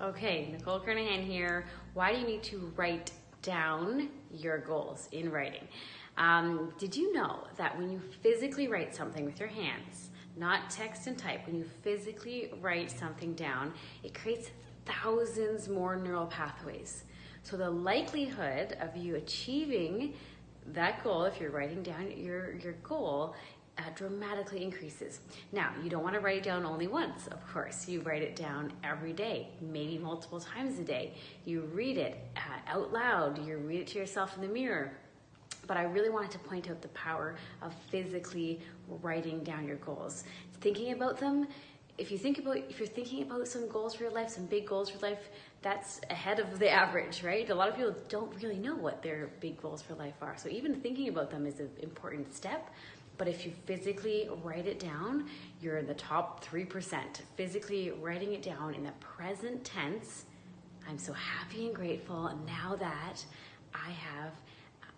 Okay, Nicole Kernohan here. Why do you need to write down your goals in writing? Did you know that when you physically write something with your hands, not text and type, when you physically write something down, it creates thousands more neural pathways. So the likelihood of you achieving that goal, if you're writing down your goal, dramatically increases. Now, you don't want to write it down only once, of course. You write it down every day, maybe multiple times a day. You read it out loud. You read it to yourself in the mirror. But I really wanted to point out the power of physically writing down your goals. Thinking about them, if you're thinking about some goals for your life, some big goals for life, that's ahead of the average, right? A lot of people don't really know what their big goals for life are. So even thinking about them is an important step. But if you physically write it down, you're in the top 3%. Physically writing it down in the present tense, I'm so happy and grateful now that I have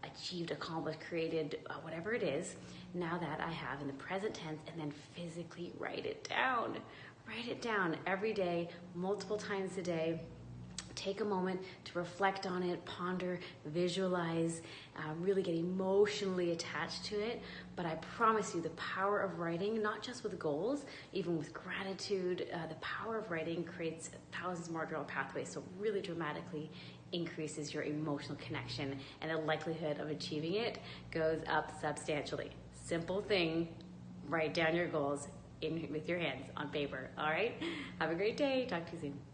achieved, accomplished, created, whatever it is, now that I have in the present tense, and then physically write it down. Write it down every day, multiple times a day. Take a moment to reflect on it, ponder, visualize, really get emotionally attached to it. But I promise you the power of writing, not just with goals, even with gratitude, the power of writing creates thousands more neural pathways. So really dramatically increases your emotional connection, and the likelihood of achieving it goes up substantially. Simple thing, write down your goals with your hands on paper. All right? Have a great day. Talk to you soon.